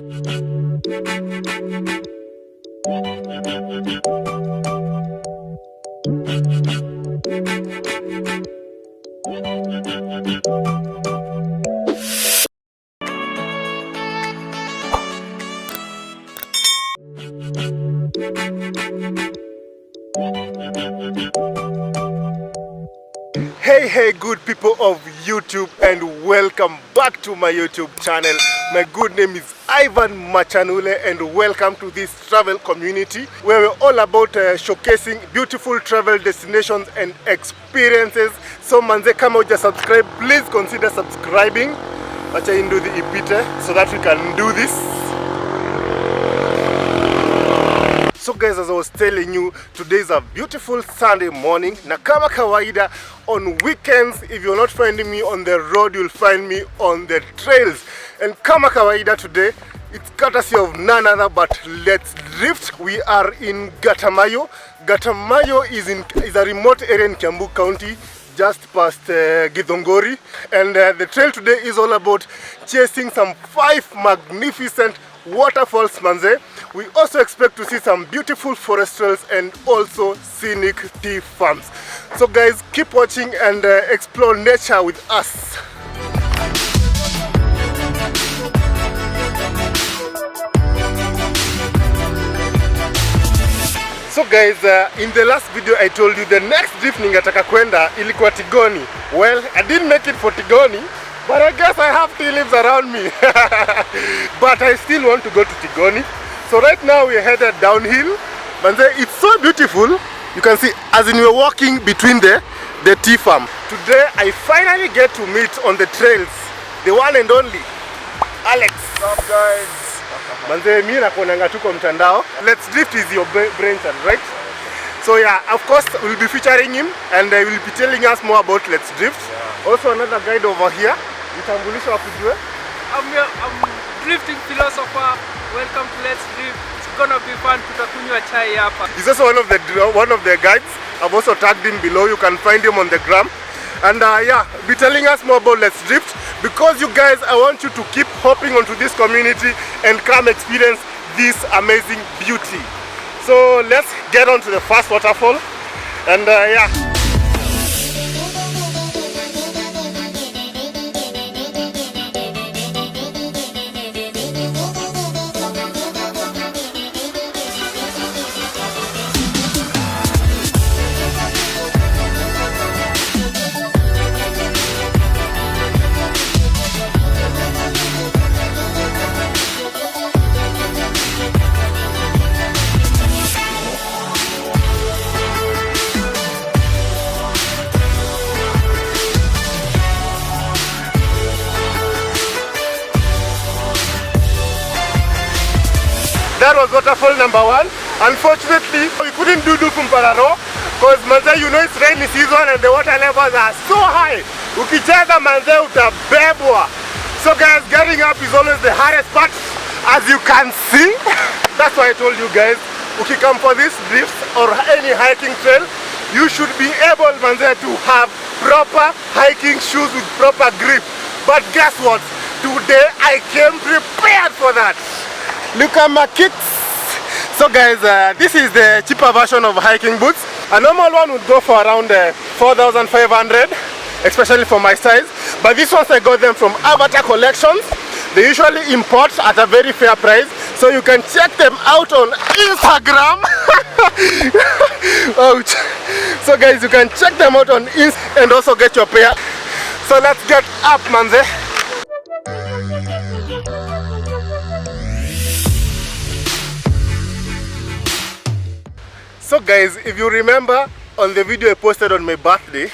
Hey good people of YouTube, and welcome back to my YouTube channel. My good name is Machanule, and welcome to this travel community where we're all about showcasing beautiful travel destinations and experiences. So manze, kama uja subscribe, please consider subscribing. Acha indu the ipite so that we can do this. So guys, as I was telling you, today is a beautiful Sunday morning. Na kama kawaida, on weekends, if you're not finding me on the road, you'll find me on the trails. And kama kawaida today, it's courtesy of none other but Let's Drift. We are in Gatamaiyu. Gatamaiyu is a remote area in Kiambu County, just past Githongori. And the trail today is all about chasing some 5 magnificent waterfalls, manze. We also expect to see some beautiful forest trails and also scenic tea farms. So guys, keep watching and explore nature with us. So guys, in the last video I told you the next drift ningetaka kwenda ilikuwa Tigoni. Well, I didn't make it for Tigoni, but I guess I have tea leaves around me. But I still want to go to Tigoni. So right now we're headed downhill. Manze, it's so beautiful. You can see as in we're walking between the tea farm. Today I finally get to meet on the trails the one and only Alex. What's up guys? Manze, mimi nakuonanga tuko mtandao. Let's Drift is your brainchild, right? So yeah, of course we'll be featuring him and he will be telling us more about Let's Drift. Yeah. Also another guide over here. Vitambulisho wakujue. I'm drifting philosopher. Welcome to Let's Drift. It's gonna be fun. Tutakunywa chai hapa. He's also one of the guides. I've also tagged him below. You can find him on the gram. And yeah, be telling us more about Let's Drift. Because you guys, I want you to keep hopping onto this community and come experience this amazing beauty. So let's get on to the first waterfall. And yeah. That was waterfall number 1. Unfortunately, we couldn't do Mpararo because manze, you know it's rainy season and the water levels are so high. Ukicheza manze utabebwa. So guys, getting up is always the hardest part, as you can see. That's why I told you guys, if you come for this drift or any hiking trail, you should be able manze to have proper hiking shoes with proper grip. But guess what? Today I came prepared for that. Look at my kits. So guys, this is the cheaper version of hiking boots. A normal one would go for around 4,500, especially for my size. But these ones I got them from Avatar Collections. They usually import at a very fair price. So you can check them out on Instagram. Ouch. So guys, you can check them out on Instagram and also get your pair. So let's get up, manze. So guys, if you remember on the video I posted on my birthday,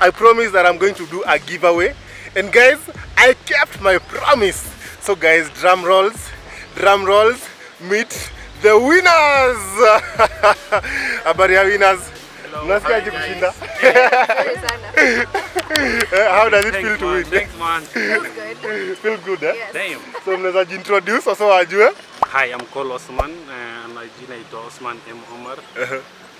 I promised that I'm going to do a giveaway. And guys, I kept my promise. So guys, drum rolls, meet the winners. Habari ya winners. Mnasikiaje kushinda? How does it feel to win? Thanks man. Feels good. Feel good, eh? Yes. Damn. So mnaweza introduce also wajue. Hi, I'm called Osman and I naitwa Osman M. Omar.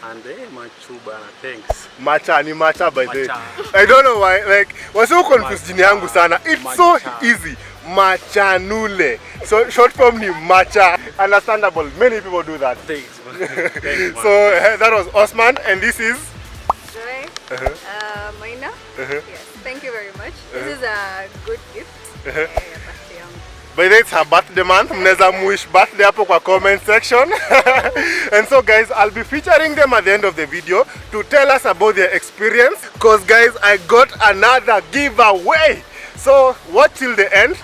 And Machuba, thanks. Macha by the way. I don't know why, like, wasi confused jina yangu sana. It's so easy. Machanule. So short form ni Macha. Understandable. Many people do that. Thanks, man. Thanks, So that was Osman, and this is Joy, Maina. Yes, thank you very much. This is a good gift. by the way, it's her birthday month. Mneza mwish birthday hapo kwa comment section. And so guys, I'll be featuring them at the end of the video to tell us about their experience. Cause guys, I got another giveaway. So watch till the end.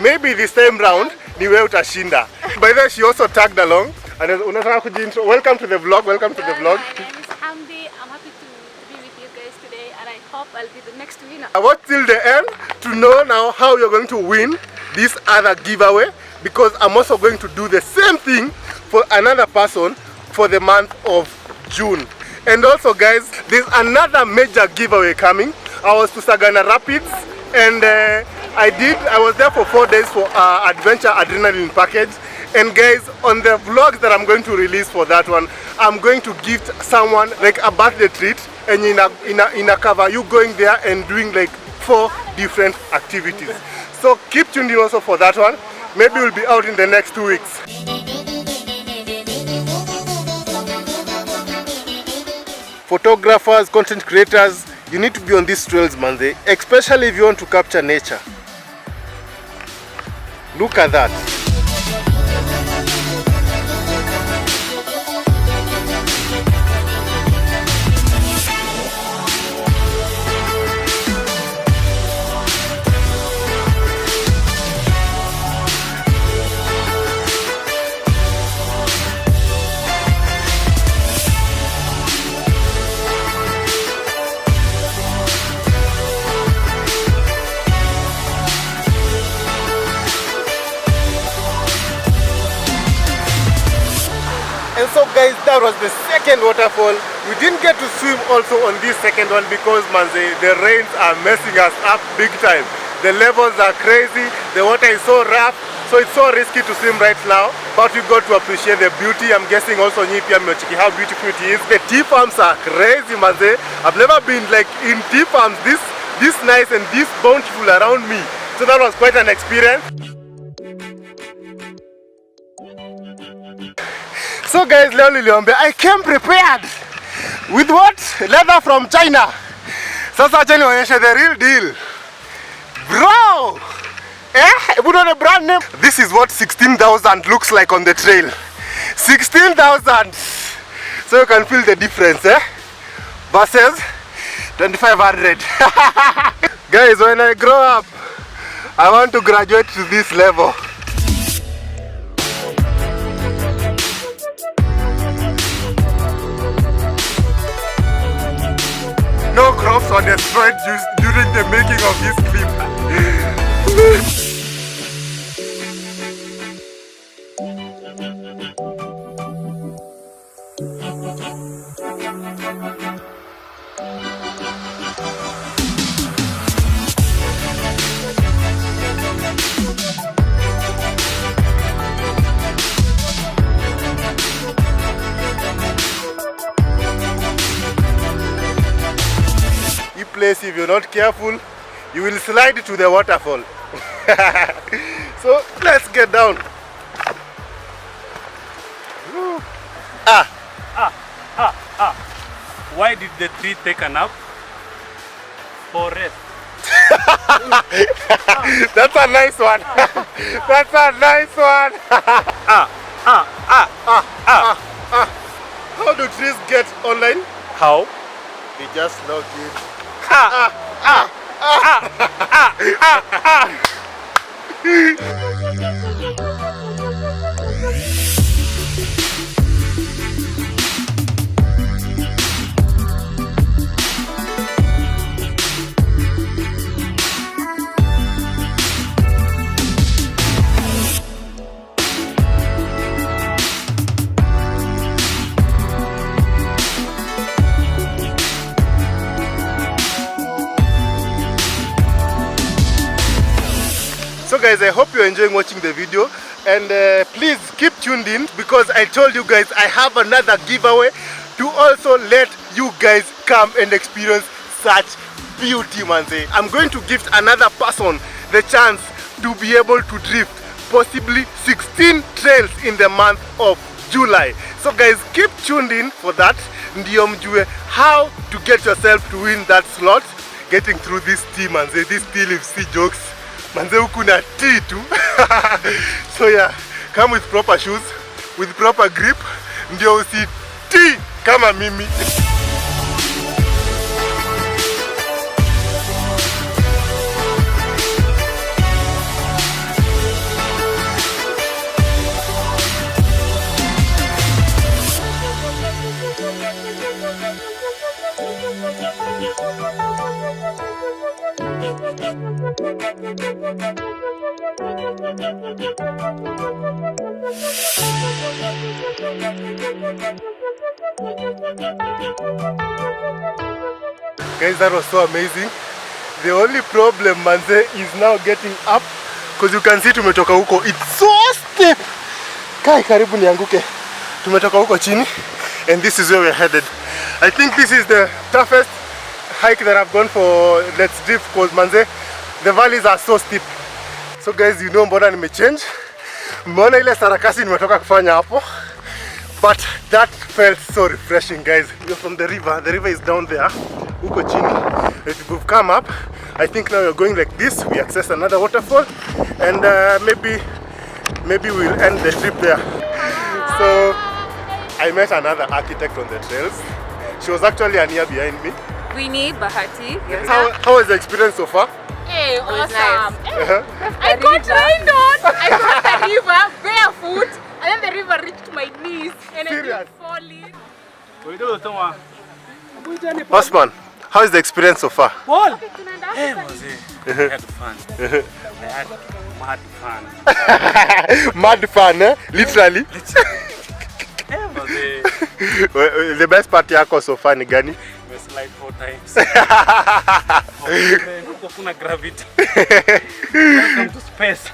Maybe this time round niwe utashinda. By the way, she also tagged along. And unataka kujiintro. Welcome to the vlog. Welcome to the vlog. My name is Hamdi. I'm happy to be with you guys today, and I hope I'll be the next winner. I watch till the end to know now how you're going to win this other giveaway, because I'm also going to do the same thing for another person for the month of June. And also guys, there's another major giveaway coming. I was to Sagana Rapids, and I was there for 4 days for adventure adrenaline package. And guys, on the vlogs that I'm going to release for that one, I'm going to gift someone like a birthday treat, and in a cover you going there and doing like 4 different activities. So keep tuned in also for that one. Maybe we'll be out in the next 2 weeks. Photographers, content creators, you need to be on these trails, man, especially if you want to capture nature. Look at that. And so guys, that was the second waterfall. We didn't get to swim also on this second one because man, the rains are messing us up big time. The levels are crazy, the water is so rough, so it's so risky to swim right now. But we got to appreciate the beauty. I'm guessing also Nyipia Miochiki, how beautiful it is. The tea farms are crazy, man. I've never been like in tea farms this nice and this bountiful around me. So that was quite an experience. So guys, leo niliombe, I came prepared with what? Leather from China. Sasa acha nionyeshe the real deal. Bro! Put on a brand name. This is what 16,000 looks like on the trail. 16,000. So you can feel the difference, versus 2,500. Guys, when I grow up, I want to graduate to this level. No crops were destroyed during the making of this clip. Place, if you're not careful, you will slide to the waterfall. So let's get down. Why did the tree take a nap? For rest. That's a nice one. That's a nice one. How do trees get online? How? They just log in. So guys, I hope you're enjoying watching the video, and please keep tuned in, because I told you guys I have another giveaway to also let you guys come and experience such beauty, man. I'm going to gift another person the chance to be able to drift possibly 16 trails in the month of July. So guys, keep tuned in for that. Ndio mjue how to get yourself to win that slot. Getting through this tea, manze. This tea leaves sea jokes. Manze huku na tea too. So yeah, come with proper shoes, with proper grip. Ndio usi tea kama mimi. Guys, that was so amazing. The only problem, manze, is now getting up, because you can see tumetoka huko. It's so steep. Kai, karibu nianguke. Tumetoka huko chini, and this is where we're headed. I think this is the toughest hike that I've gone for Let's Drift, because manze, the valleys are so steep. So guys, you know mbona nimechange. Mbona ile sarakasi nimetoka kufanya hapo. But that felt so refreshing, guys. You're from the river. The river is down there. Uko chini. If we've come up, I think now we're going like this. We access another waterfall, and maybe we'll end the trip there. So I met another architect on the trails. She was actually a near behind me. Winnie Bahati. Yes. How was the experience so far? Hey, awesome. Nice. I got rained on. I crossed the river barefoot, and then the river reached my knees, and Serious? I kept falling. Osman, how is the experience so far? Paul! Hey, I had fun. I had mad fun. Mad fun, eh? Literally. The best part yako so far ni gani? We slide 4 times. Kuna gravity. Welcome to space.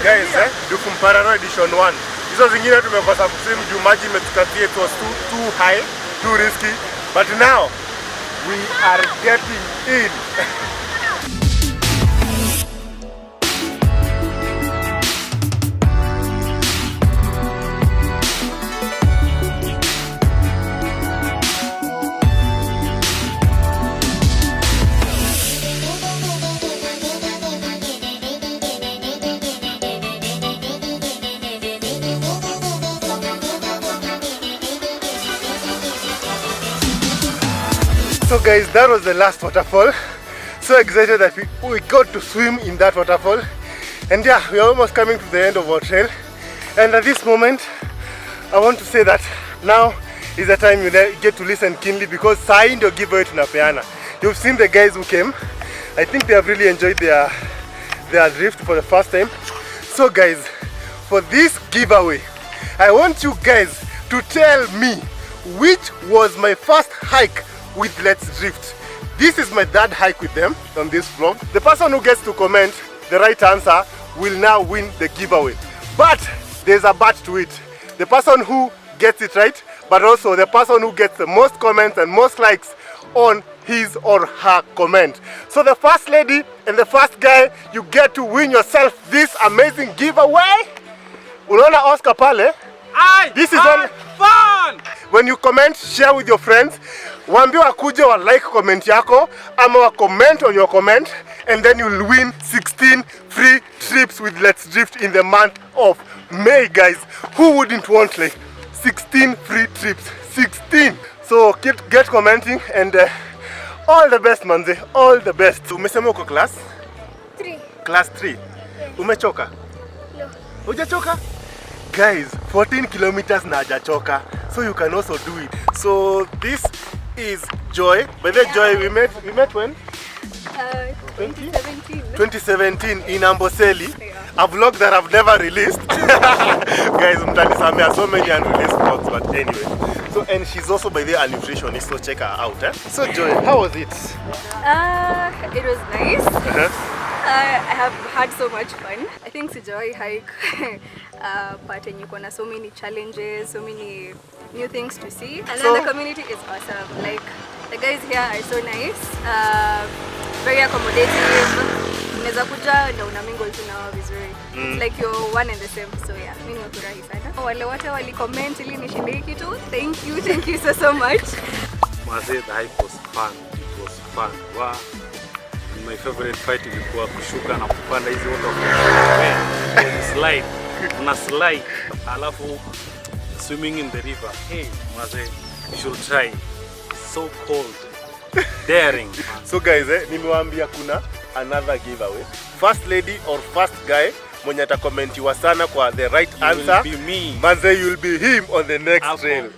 Guys, Duff Mpararo edition 1. Hizo zingine tumekosa kuswim juu maji imetukatia. It was too high, too risky. But now we are getting in. So guys, that was the last waterfall. So excited that we got to swim in that waterfall. And yeah, we are almost coming to the end of our trail. And at this moment, I want to say that now is the time you get to listen keenly, because saa hii ndio giveaway tunapeana. You've seen the guys who came. I think they have really enjoyed their drift for the first time. So guys, for this giveaway, I want you guys to tell me which was my first hike with Let's Drift. This is my third hike with them on this vlog. The person who gets to comment the right answer will now win the giveaway. But there's a but to it. The person who gets it right, but also the person who gets the most comments and most likes on his or her comment. So the first lady and the first guy, you get to win yourself this amazing giveaway. Unaona Oscar pale? This is all fun! When you comment, share with your friends. Waambie wakuje wa like comment yako ama wa comment on your comment, and then you'll win 16 free trips with Let's Drift in the month of May, guys. Who wouldn't want like 16 free trips? 16. So get commenting, and all the best, manze. All the best. Umesema uko class 3. Class 3. Yeah. Umechoka? No. Hujachoka? Guys, 14 kilometers na hajachoka. So you can also do it. So this is Joy. By the Joy, we met when? 2017 in Amboseli. Yeah. A vlog that I've never released. Guys, mtanisamea, so many unreleased vlogs, but anyway. So, and she's also by the way a nutritionist, so check her out. So Joy, how was it? It was nice. I have had so much fun. I think sijawai hike but you kuna so many challenges, so many new things to see, and then the community is awesome. Like the guys here are so nice, very accommodative. Unaweza kuja na una mingle tu nao vizuri. It's like you're one and the same. So yeah, mimi nimefurahi sana. Wale wote wali comment ili nishinde kitu. Thank you so much. Mazee, the hike was fun. It was fun. Wow. And my favorite part ilikuwa kushuka na kupanda hizo waterfalls. Slide. Una slide. Alafu swimming in the river. Hey, mazee, you should try. It's so cold. Daring. So guys, nimewaambia kuna another giveaway. First lady or first guy mwenye atakomentiwa sana kwa the right answer, will be me. Manze, you'll be him on the next trail.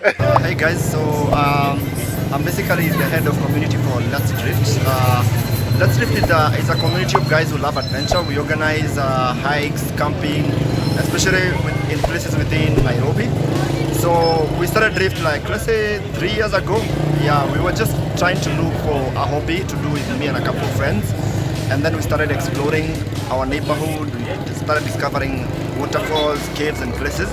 Hey guys, so I'm basically the head of community for Let's Drift. Let's Drift is a community of guys who love adventure. We organize hikes, camping, especially in places within Nairobi. So we started Drift like, let's say 3 years ago. Yeah, we were just trying to look for a hobby to do with me and a couple of friends. And then we started exploring our neighborhood. We started discovering waterfalls, caves and places.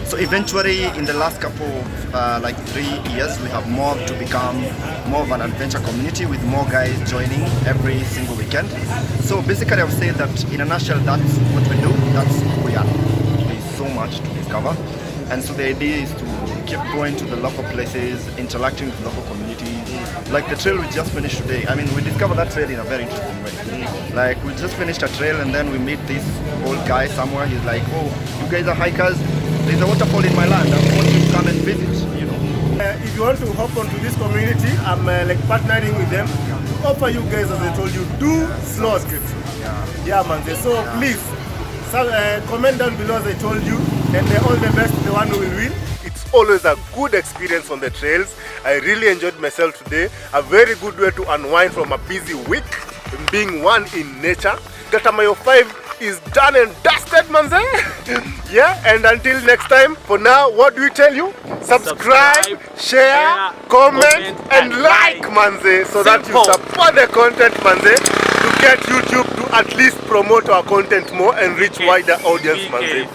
So eventually in the last couple of like 3 years, we have morphed to become more of an adventure community with more guys joining every single weekend. So basically I would say that in a nutshell, that's what we do, that's who we are. There's so much to discover. And so the idea is to keep going to the local places, interacting with local communities. Like the trail we just finished today. I mean, we discovered that trail in a very interesting way. Like we just finished a trail and then we meet this old guy somewhere. He's like, oh, you guys are hikers? There's a waterfall in my land. I want you to come and visit, you know. If you want to hop onto this community, I'm like partnering with them to offer you guys, as I told you, 2 slots. Yeah, man. So please, comment down below as I told you, and all the best to the one who will win. It's always a good experience on the trails. I really enjoyed myself today. A very good way to unwind from a busy week, being one in nature. Gatamaiyu 5 is done and dusted, manze. Yeah, and until next time, for now, what do we tell you? Subscribe, share, comment, and like, manze, so that you support the content, manze, to get YouTube to at least promote our content more and reach wider audience, manze.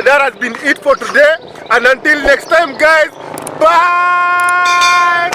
That has been it for today, and until next time, guys, bye!